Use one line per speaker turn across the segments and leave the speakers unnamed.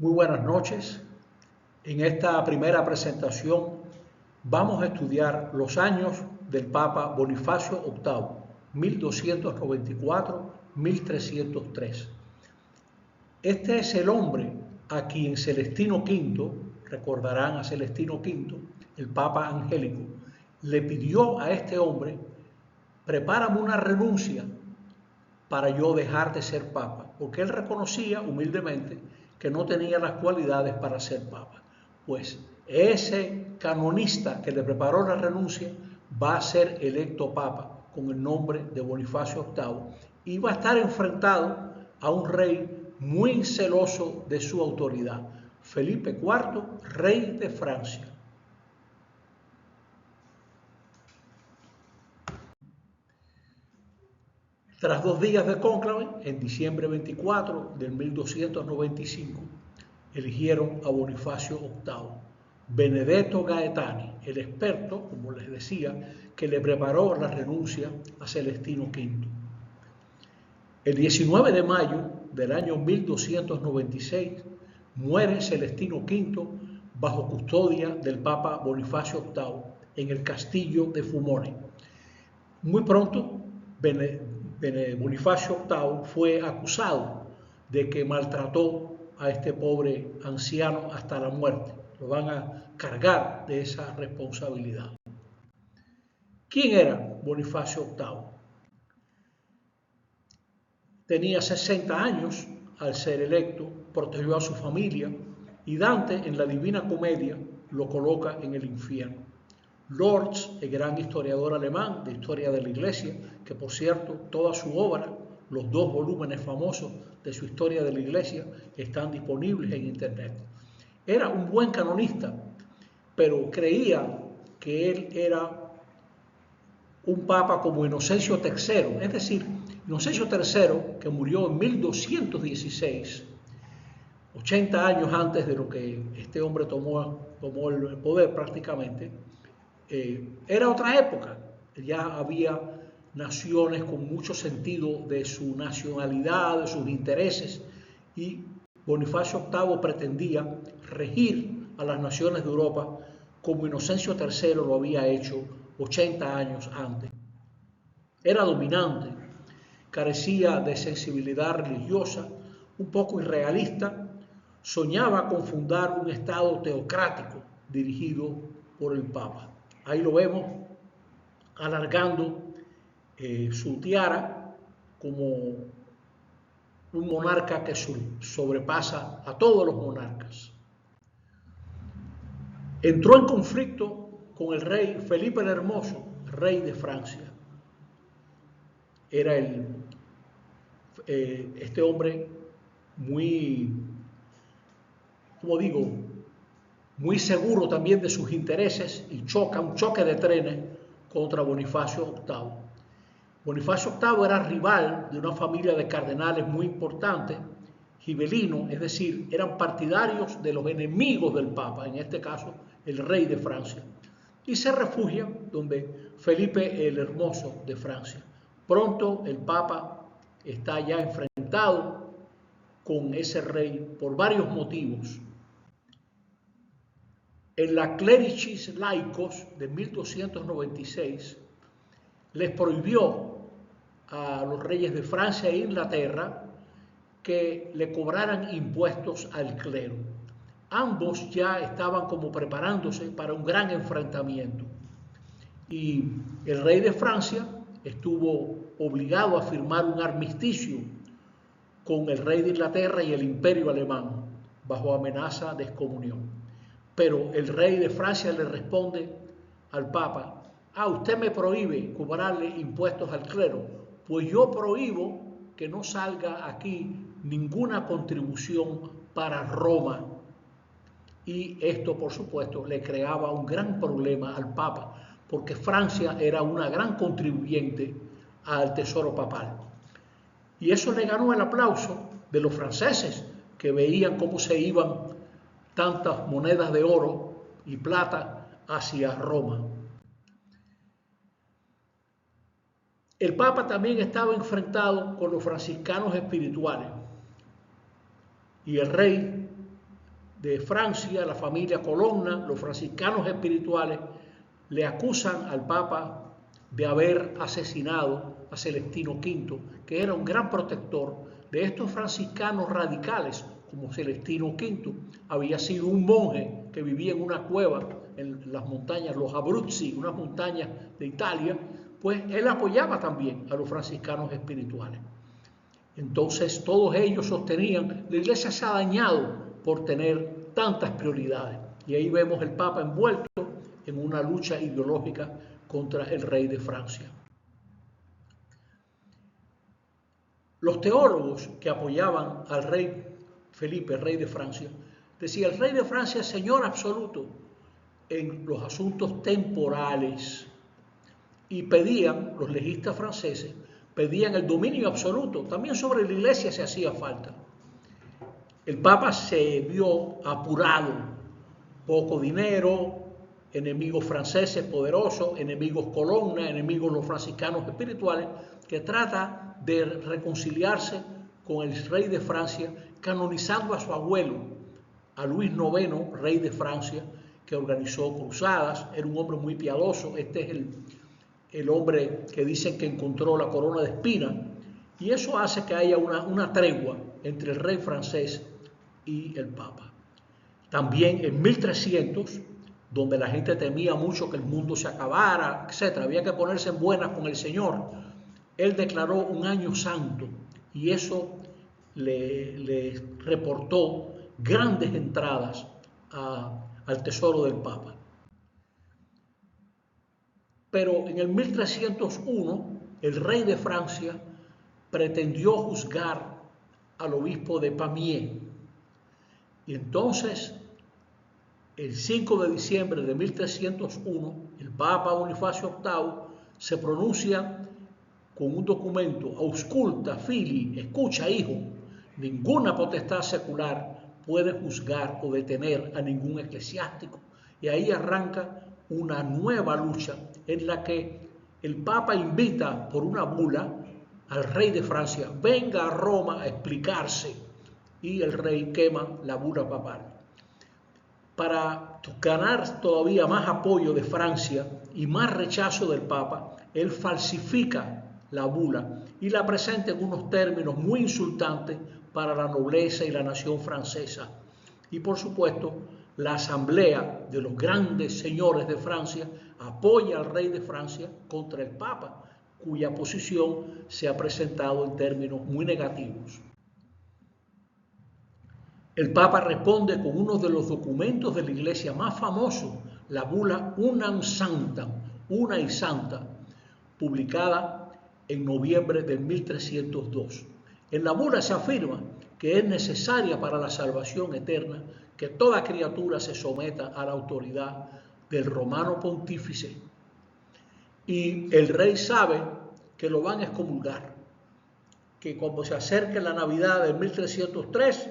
Muy buenas noches. En esta primera presentación vamos a estudiar los años del Papa Bonifacio VIII, 1294-1303. Este es el hombre a quien Celestino V, recordarán a Celestino V, el Papa Angélico, le pidió a este hombre: prepárame una renuncia para yo dejar de ser papa, porque él reconocía humildemente que no tenía las cualidades para ser papa. Pues ese canonista que le preparó la renuncia va a ser electo papa con el nombre de Bonifacio VIII y va a estar enfrentado a un rey muy celoso de su autoridad, Felipe IV, rey de Francia. Tras 2 días de cónclave, en diciembre 24 del 1295, eligieron a Bonifacio VIII. Benedetto Gaetani, el experto, como les decía, que le preparó la renuncia a Celestino V. El 19 de mayo del año 1296 muere Celestino V bajo custodia del Papa Bonifacio VIII en el castillo de Fumone. Muy pronto, Bonifacio VIII fue acusado de que maltrató a este pobre anciano hasta la muerte. Lo van a cargar de esa responsabilidad. ¿Quién era Bonifacio VIII? Tenía 60 años al ser electo, protegió a su familia y Dante en la Divina Comedia lo coloca en el infierno. Lorz, el gran historiador alemán de historia de la Iglesia, que por cierto toda su obra, los 2 volúmenes famosos de su historia de la Iglesia, están disponibles en internet. Era un buen canonista, pero creía que él era un papa como Inocencio III, es decir, Inocencio III, que murió en 1216, 80 años antes de lo que este hombre tomó el poder prácticamente. Era otra época, ya había naciones con mucho sentido de su nacionalidad, de sus intereses, y Bonifacio VIII pretendía regir a las naciones de Europa como Inocencio III lo había hecho 80 años antes. Era dominante, carecía de sensibilidad religiosa, un poco irrealista, soñaba con fundar un estado teocrático dirigido por el Papa. Ahí lo vemos alargando su tiara como un monarca que sobrepasa a todos los monarcas. Entró en conflicto con el rey Felipe el Hermoso, rey de Francia. Era este hombre muy, como digo, muy seguro también de sus intereses y un choque de trenes contra Bonifacio VIII. Bonifacio VIII era rival de una familia de cardenales muy importante, gibelinos, es decir, eran partidarios de los enemigos del Papa, en este caso el rey de Francia, y se refugia donde Felipe el Hermoso de Francia. Pronto el Papa está ya enfrentado con ese rey por varios motivos. En la Clericis Laicos de 1296 les prohibió a los reyes de Francia e Inglaterra que le cobraran impuestos al clero. Ambos ya estaban como preparándose para un gran enfrentamiento y el rey de Francia estuvo obligado a firmar un armisticio con el rey de Inglaterra y el imperio alemán bajo amenaza de excomunión. Pero el rey de Francia le responde al Papa: usted me prohíbe cobrarle impuestos al clero, pues yo prohíbo que no salga aquí ninguna contribución para Roma. Y esto, por supuesto, le creaba un gran problema al Papa, porque Francia era una gran contribuyente al tesoro papal. Y eso le ganó el aplauso de los franceses, que veían cómo se iban tantas monedas de oro y plata hacia Roma. El Papa también estaba enfrentado con los franciscanos espirituales y el rey de Francia, la familia Colonna, los franciscanos espirituales, le acusan al Papa de haber asesinado a Celestino V, que era un gran protector de estos franciscanos radicales, como Celestino V. Había sido un monje que vivía en una cueva en las montañas, los Abruzzi, unas montañas de Italia, pues él apoyaba también a los franciscanos espirituales. Entonces todos ellos sostenían, la iglesia se ha dañado por tener tantas prioridades. Y ahí vemos el Papa envuelto en una lucha ideológica contra el rey de Francia. Los teólogos que apoyaban al rey Felipe, el rey de Francia, decían: el rey de Francia es señor absoluto en los asuntos temporales. Y pedían, los legistas franceses, pedían el dominio absoluto, también sobre la iglesia si hacía falta. El Papa se vio apurado, poco dinero, enemigos franceses poderosos, enemigos Colonna, enemigos los franciscanos espirituales, que trata de reconciliarse con el rey de Francia, canonizando a su abuelo, a Luis IX, rey de Francia, que organizó cruzadas, era un hombre muy piadoso. Este es el hombre que dicen que encontró la corona de espinas, y eso hace que haya una tregua entre el rey francés y el Papa. También en 1300, donde la gente temía mucho que el mundo se acabara, etc., había que ponerse en buenas con el Señor, él declaró un año santo, y eso le reportó grandes entradas al tesoro del Papa. Pero en el 1301, el rey de Francia pretendió juzgar al obispo de Pamiers. Y entonces, el 5 de diciembre de 1301, el Papa Bonifacio VIII se pronuncia con un documento: ausculta, fili, escucha, hijo, ninguna potestad secular puede juzgar o detener a ningún eclesiástico. Y ahí arranca una nueva lucha en la que el Papa invita por una bula al rey de Francia: venga a Roma a explicarse, y el rey quema la bula papal. Para ganar todavía más apoyo de Francia y más rechazo del Papa, él falsifica la bula y la presenta en unos términos muy insultantes para la nobleza y la nación francesa. Y por supuesto, la asamblea de los grandes señores de Francia apoya al rey de Francia contra el Papa, cuya posición se ha presentado en términos muy negativos. El Papa responde con uno de los documentos de la Iglesia más famosos, la bula Unam Sanctam, una y santa, publicada en noviembre de 1302. En la bula se afirma que es necesaria para la salvación eterna que toda criatura se someta a la autoridad del romano pontífice. Y el rey sabe que lo van a excomulgar, que cuando se acerque la Navidad del 1303,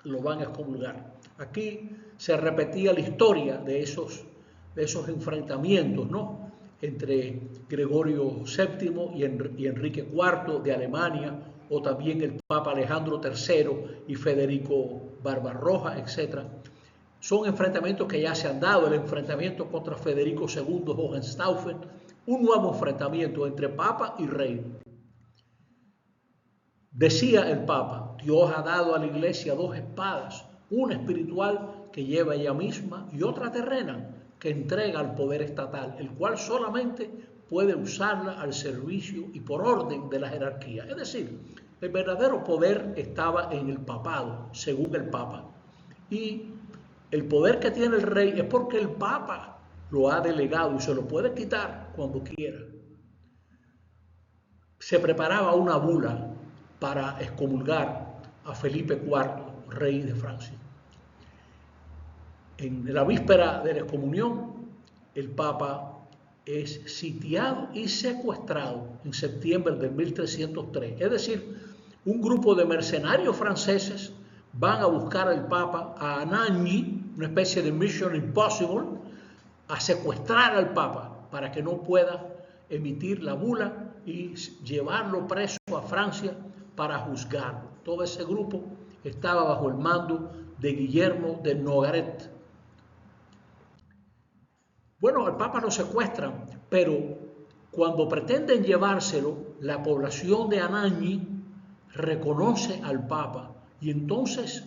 lo van a excomulgar. Aquí se repetía la historia de esos enfrentamientos, ¿no?, entre Gregorio VII y Enrique IV de Alemania, o también el Papa Alejandro III y Federico Barbarroja, etc. Son enfrentamientos que ya se han dado: el enfrentamiento contra Federico II Hohenstaufen, un nuevo enfrentamiento entre Papa y rey. Decía el Papa: Dios ha dado a la Iglesia dos espadas, una espiritual que lleva ella misma y otra terrena que entrega al poder estatal, el cual solamente puede usarla al servicio y por orden de la jerarquía. Es decir, el verdadero poder estaba en el papado, según el Papa. Y el poder que tiene el rey es porque el Papa lo ha delegado y se lo puede quitar cuando quiera. Se preparaba una bula para excomulgar a Felipe IV, rey de Francia. En la víspera de la excomunión, el Papa es sitiado y secuestrado en septiembre de 1303. Es decir, un grupo de mercenarios franceses van a buscar al Papa a Anagni, una especie de Mission Impossible, a secuestrar al Papa para que no pueda emitir la bula y llevarlo preso a Francia para juzgarlo. Todo ese grupo estaba bajo el mando de Guillermo de Nogaret. Bueno, al Papa lo secuestran, pero cuando pretenden llevárselo, la población de Anagni reconoce al Papa y entonces,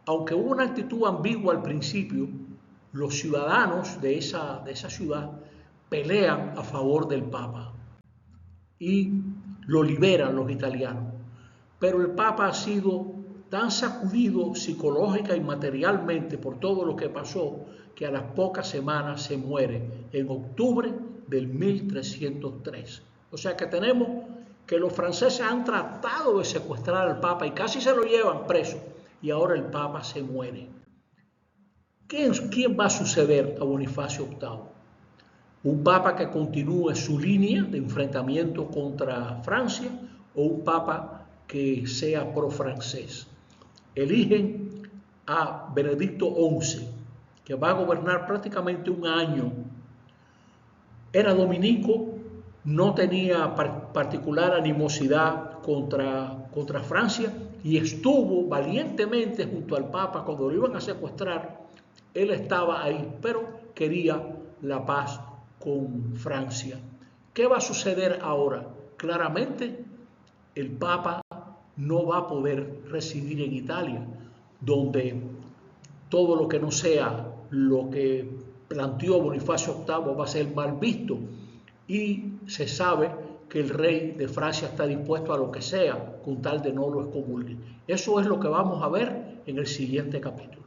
aunque hubo una actitud ambigua al principio, los ciudadanos de esa ciudad pelean a favor del Papa y lo liberan los italianos. Pero el Papa ha sido tan sacudido psicológica y materialmente por todo lo que pasó que a las pocas semanas se muere en octubre del 1303. O sea que tenemos que los franceses han tratado de secuestrar al Papa y casi se lo llevan preso y ahora el Papa se muere. ¿Quién va a suceder a Bonifacio VIII? ¿Un Papa que continúe su línea de enfrentamiento contra Francia o un Papa que sea pro-francés? Eligen a Benedicto XI, que va a gobernar prácticamente un año. Era dominico, no tenía particular animosidad contra Francia y estuvo valientemente junto al Papa cuando lo iban a secuestrar. Él estaba ahí, pero quería la paz con Francia. ¿Qué va a suceder ahora? Claramente, el Papa no va a poder residir en Italia, donde todo lo que no sea lo que planteó Bonifacio VIII va a ser mal visto y se sabe que el rey de Francia está dispuesto a lo que sea con tal de no lo excomulguen. Eso es lo que vamos a ver en el siguiente capítulo.